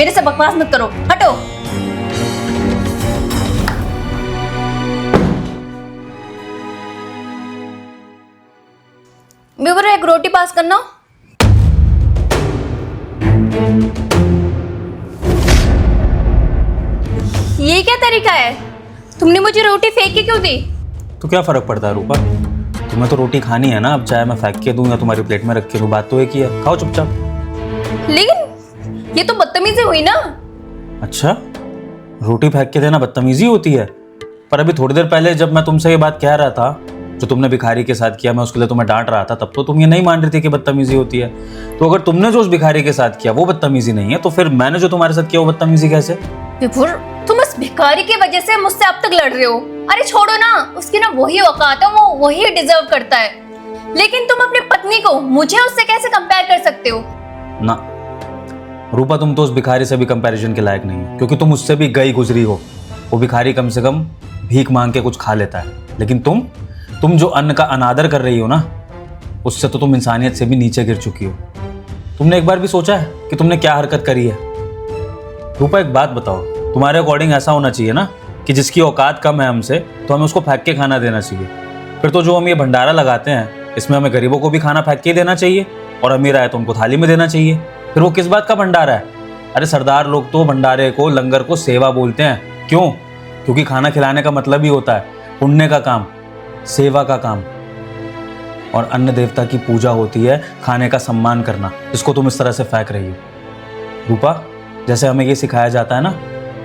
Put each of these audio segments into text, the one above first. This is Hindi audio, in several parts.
मेरे से बकवास मत करो, हटो। मेरे को एक रोटी पास करना। ये क्या तरीका है? तुमने मुझे रोटी फेंक के क्यों दी? तो क्या फर्क पड़ता है रूपा, तुम्हें तो रोटी खानी है ना। अब चाहे मैं फेंक के दूं या तुम्हारी प्लेट में रख के दूं, बात तो एक ही है। खाओ चुपचाप। लेकिन ये तो बदतमीजी हुई ना। अच्छा, रोटी फेंक के देना बदतमीजी होती है? पर अभी थोड़ी देर पहले जब मैं तुमसे ये बात कह रहा था, जो तुमने भिखारी के साथ किया, मैं उसके लिए तुम्हें डांट रहा था, तब तो तुम ये नहीं मान रही थी कि बदतमीजी होती है। तो अगर तुमने जो उस भिखारी के साथ किया वो बदतमीजी नहीं है, तो फिर मैंने जो तुम्हारे साथ किया वो बदतमीजी कैसे? विभुर, तुम उस भिखारी की वजह से मुझसे अब तक लड़ रहे हो। अरे छोड़ो ना, उसकी ना वही औकात है, वो वही डिजर्व करता है। लेकिन तुम अपनी पत्नी को मुझे उससे कैसे कंपेयर कर सकते हो? ना रूपा, तुम तो उस भिखारी से भी कंपैरिजन के लायक नहीं है, क्योंकि तुम उससे भी गई गुजरी हो। वो भिखारी कम से कम भीख मांग के कुछ खा लेता है, लेकिन तुम जो अन्न का अनादर कर रही हो ना, उससे तो तुम इंसानियत से भी नीचे गिर चुकी हो। तुमने एक बार भी सोचा है कि तुमने क्या हरकत करी है? रूपा, एक बात बताओ, तुम्हारे अकॉर्डिंग ऐसा होना चाहिए ना कि जिसकी औकात कम है हमसे, तो हमें उसको फेंक के खाना देना चाहिए। फिर तो जो हम ये भंडारा लगाते हैं, इसमें हमें गरीबों को भी खाना फेंक के देना चाहिए, और अमीर आए तो उनको थाली में देना चाहिए। फिर वो किस बात का भंडारा है? अरे सरदार लोग तो भंडारे को, लंगर को सेवा बोलते हैं। क्यों? क्योंकि खाना खिलाने का मतलब ही होता है पुण्य का काम, सेवा का काम। और अन्न देवता की पूजा होती है खाने का सम्मान करना, जिसको तुम इस तरह से फेंक रही हो। रूपा, जैसे हमें ये सिखाया जाता है ना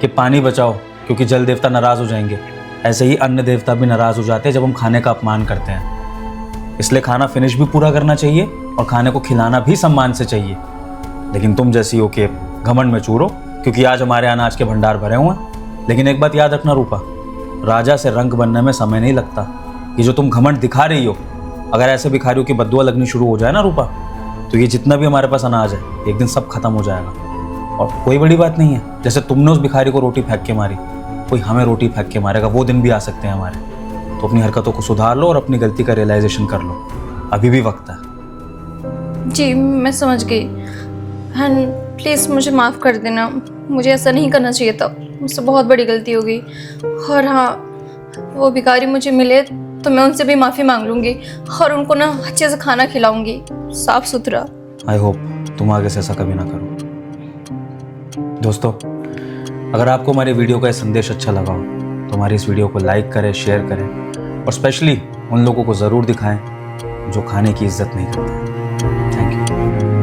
कि पानी बचाओ क्योंकि जल देवता नाराज हो जाएंगे, ऐसे ही अन्न देवता भी नाराज हो जाते हैं जब हम खाने का अपमान करते हैं। इसलिए खाना फिनिश भी पूरा करना चाहिए और खाने को खिलाना भी सम्मान से चाहिए। लेकिन तुम जैसी हो कि घमंड में चूरो क्योंकि आज हमारे अनाज के भंडार भरे हुए हैं। लेकिन एक बात याद रखना रूपा, राजा से रंग बनने में समय नहीं लगता। ये जो तुम घमंड दिखा रही हो, अगर ऐसे भिखारियों की बद्दुआ लगनी शुरू हो जाए ना रूपा, तो ये जितना भी हमारे पास अनाज है एक दिन सब खत्म हो जाएगा। और कोई बड़ी बात नहीं है, जैसे तुमने उस भिखारी को रोटी फेंक के मारी, कोई हमें रोटी फेंक के मारेगा, वो दिन भी आ सकते हैं हमारे। तो अपनी हरकतों को सुधार लो और अपनी गलती का रियलाइजेशन कर लो, अभी भी वक्त है। जी मैं समझ गई। एंड प्लीज़ मुझे माफ़ कर देना, मुझे ऐसा नहीं करना चाहिए था, मुझसे बहुत बड़ी गलती हो गई। और हाँ, वो भिखारी मुझे मिले तो मैं उनसे भी माफ़ी मांग लूँगी और उनको ना अच्छे से खाना खिलाऊँगी, साफ़ सुथरा। आई होप तुम आगे से ऐसा कभी ना करो। दोस्तों, अगर आपको हमारी वीडियो का ये संदेश अच्छा लगा हो तो हमारी इस वीडियो को लाइक करें, शेयर करें, और स्पेशली उन लोगों को ज़रूर दिखाएं जो खाने की इज्जत नहीं करते। Thank you.